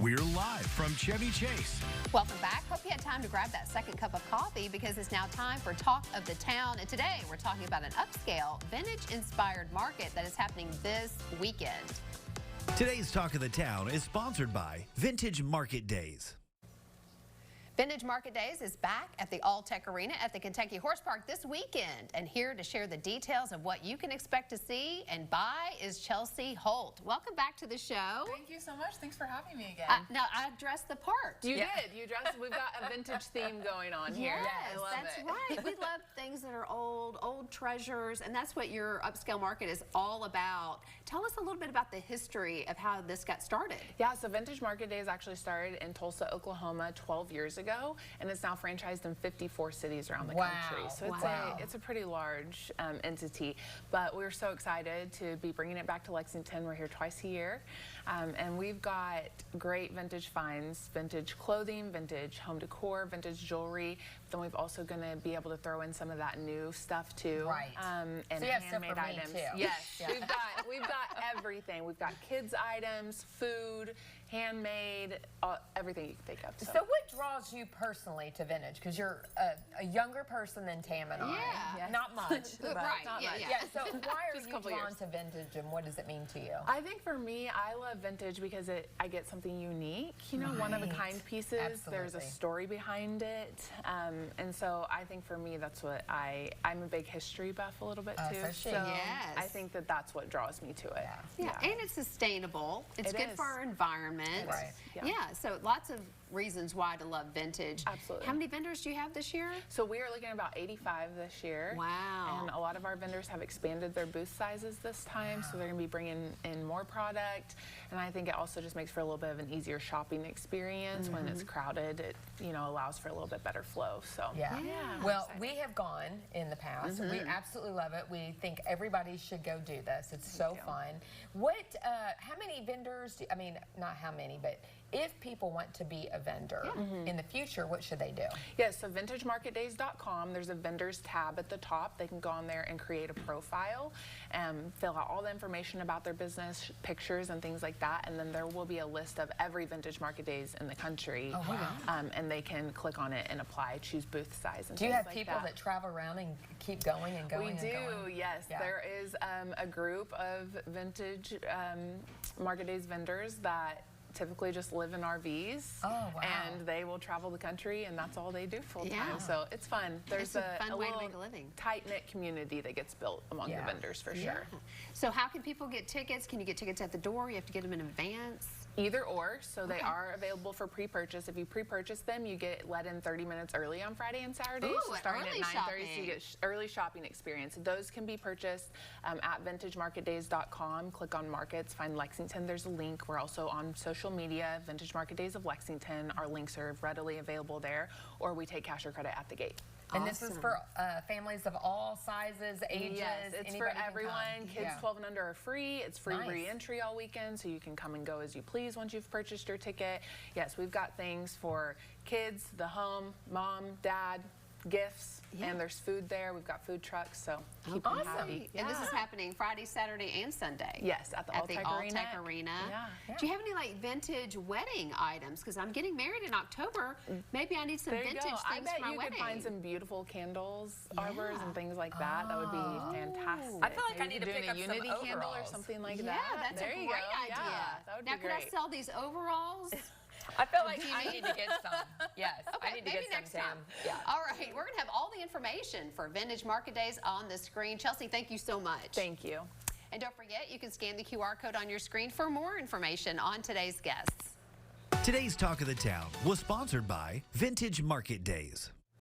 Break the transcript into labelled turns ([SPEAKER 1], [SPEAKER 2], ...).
[SPEAKER 1] We're live from Chevy Chase.
[SPEAKER 2] Welcome back. Hope you had time to grab that second cup of coffee because it's now time for Talk of the Town. And today we're talking about an upscale, vintage-inspired market that is happening this weekend.
[SPEAKER 1] Today's Talk of the Town is sponsored by Vintage Market Days.
[SPEAKER 2] Vintage Market Days is back at the All-Tech Arena at the Kentucky Horse Park this weekend. And here to share the details of what you can expect to see and buy is Chelsea Holt. Welcome back to the show.
[SPEAKER 3] Thank you so much. Thanks for having me again.
[SPEAKER 2] Now, I dressed the part.
[SPEAKER 3] You did. You dressed. We've got a vintage theme going on here.
[SPEAKER 2] Yes,
[SPEAKER 3] I love
[SPEAKER 2] that's
[SPEAKER 3] it.
[SPEAKER 2] right. We love things that are old treasures, and that's what your upscale market is all about. Tell us a little bit about the history of how this got started.
[SPEAKER 3] Yeah, so Vintage Market Days actually started in Tulsa, Oklahoma 12 years ago, and it's now franchised in 54 cities around the country. So it's a pretty large entity, but we're so excited to be bringing it back to Lexington. We're here twice a year, and we've got great vintage finds, vintage clothing, vintage home decor, vintage jewelry. Then we've also going to be able to throw in some of that new stuff too,
[SPEAKER 4] right?
[SPEAKER 3] And
[SPEAKER 4] so you have
[SPEAKER 3] handmade
[SPEAKER 4] stuff for me
[SPEAKER 3] items.
[SPEAKER 4] too.
[SPEAKER 3] Yes, we've got everything. We've got kids items, food, handmade, everything you can think of.
[SPEAKER 4] So what draws you personally to vintage? Because you're a younger person than Tam and I.
[SPEAKER 2] Yeah.
[SPEAKER 4] Not much. But
[SPEAKER 2] Right.
[SPEAKER 4] Not much.
[SPEAKER 2] Yeah.
[SPEAKER 4] So why are
[SPEAKER 3] Just a
[SPEAKER 4] you
[SPEAKER 3] couple
[SPEAKER 4] drawn
[SPEAKER 3] years.
[SPEAKER 4] to vintage, and what does it mean to you?
[SPEAKER 3] I think for me, I love vintage because I get something unique, you know, one-of-a-kind pieces.
[SPEAKER 4] Absolutely.
[SPEAKER 3] There's a story behind it, and so I think for me, that's what I'm a big history buff a little bit too.
[SPEAKER 4] So
[SPEAKER 2] yes.
[SPEAKER 3] I think that's what draws me to it.
[SPEAKER 2] Yeah, and it's sustainable. It's good for our environment.
[SPEAKER 4] Right.
[SPEAKER 2] Yeah, so lots of reasons why to love vintage.
[SPEAKER 3] Absolutely.
[SPEAKER 2] How many vendors do you have this year?
[SPEAKER 3] So we are looking at about 85 this year.
[SPEAKER 2] Wow.
[SPEAKER 3] And a lot of our vendors have expanded their booth sizes this time, so they're going to be bringing in more product. And I think it also just makes for a little bit of an easier shopping experience. When it's crowded, it allows for a little bit better flow. So
[SPEAKER 4] Yeah. Well, we have gone in the past. We absolutely love it. We think everybody should go do this. It's so fun. How many vendors, I mean, not how many, but if people want to be a vendor in the future, what should they do?
[SPEAKER 3] Yes, so vintagemarketdays.com, there's a vendors tab at the top. They can go on there and create a profile and fill out all the information about their business, pictures and things like that, and then there will be a list of every Vintage Market Days in the country. Oh, wow. And they can click on it and apply, choose booth size and
[SPEAKER 4] Do you
[SPEAKER 3] things
[SPEAKER 4] have
[SPEAKER 3] like
[SPEAKER 4] people that travel around and keep going and going
[SPEAKER 3] We
[SPEAKER 4] and
[SPEAKER 3] do,
[SPEAKER 4] going?
[SPEAKER 3] yes.
[SPEAKER 4] Yeah.
[SPEAKER 3] There is a group of Vintage Market Days vendors that typically just live in RVs.
[SPEAKER 4] Oh, wow.
[SPEAKER 3] And they will travel the country, and that's all they do full time.
[SPEAKER 2] Yeah.
[SPEAKER 3] So it's fun. There's
[SPEAKER 2] a fun way to
[SPEAKER 3] little
[SPEAKER 2] make a living.
[SPEAKER 3] tight-knit community that gets built among the vendors for sure.
[SPEAKER 2] So how can people get tickets? Can you get tickets at the door? You have to get them in advance?
[SPEAKER 3] Either or, so they are available for pre-purchase. If you pre-purchase them, you get let in 30 minutes early on Friday and Saturday.
[SPEAKER 2] Ooh,
[SPEAKER 3] so starting at 9:30,
[SPEAKER 2] shopping.
[SPEAKER 3] so you get early shopping experience. Those can be purchased at vintagemarketdays.com. Click on markets, find Lexington. There's a link. We're also on social media, Vintage Market Days of Lexington. Our links are readily available there, or we take cash or credit at the gate.
[SPEAKER 4] And this is for families of all sizes, ages.
[SPEAKER 3] Yes, it's for
[SPEAKER 4] anybody can
[SPEAKER 3] everyone.
[SPEAKER 4] come.
[SPEAKER 3] Kids 12 and under are free. It's free
[SPEAKER 4] Nice.
[SPEAKER 3] re-entry all weekend, so you can come and go as you please once you've purchased your ticket. Yes, we've got things for kids, the home, mom, dad, gifts, and there's food there. We've got food trucks, so keep them happy.
[SPEAKER 2] And this is happening Friday, Saturday, and Sunday.
[SPEAKER 3] Yes, at the All-Tech
[SPEAKER 2] Arena.
[SPEAKER 3] Yeah.
[SPEAKER 2] Do you have any like vintage wedding items? Because I'm getting married in October. Maybe I need some
[SPEAKER 3] There you
[SPEAKER 2] vintage
[SPEAKER 3] go.
[SPEAKER 2] things
[SPEAKER 3] I bet
[SPEAKER 2] for my
[SPEAKER 3] you
[SPEAKER 2] wedding.
[SPEAKER 3] could find some beautiful candles, arbors, and things like that. That would be fantastic.
[SPEAKER 4] I feel like I
[SPEAKER 3] Maybe
[SPEAKER 4] need to
[SPEAKER 3] doing
[SPEAKER 4] pick
[SPEAKER 3] a
[SPEAKER 4] up some
[SPEAKER 3] Unity candle or
[SPEAKER 4] overalls.
[SPEAKER 3] something like
[SPEAKER 2] Yeah,
[SPEAKER 3] that.
[SPEAKER 2] that's
[SPEAKER 3] There
[SPEAKER 2] a
[SPEAKER 3] you
[SPEAKER 2] great
[SPEAKER 3] go.
[SPEAKER 2] idea.
[SPEAKER 3] Yeah, that would
[SPEAKER 2] Now,
[SPEAKER 3] be
[SPEAKER 2] could I
[SPEAKER 3] great.
[SPEAKER 2] sell these overalls?
[SPEAKER 4] I feel like I need to get some. Yes, I need to
[SPEAKER 2] maybe
[SPEAKER 4] get
[SPEAKER 2] next
[SPEAKER 4] some,
[SPEAKER 2] time.
[SPEAKER 4] Tam. Yeah.
[SPEAKER 2] All right, we're going to have all the information for Vintage Market Days on the screen. Chelsea, thank you so much.
[SPEAKER 3] Thank you.
[SPEAKER 2] And don't forget, you can scan the QR code on your screen for more information on today's guests.
[SPEAKER 1] Today's Talk of the Town was sponsored by Vintage Market Days.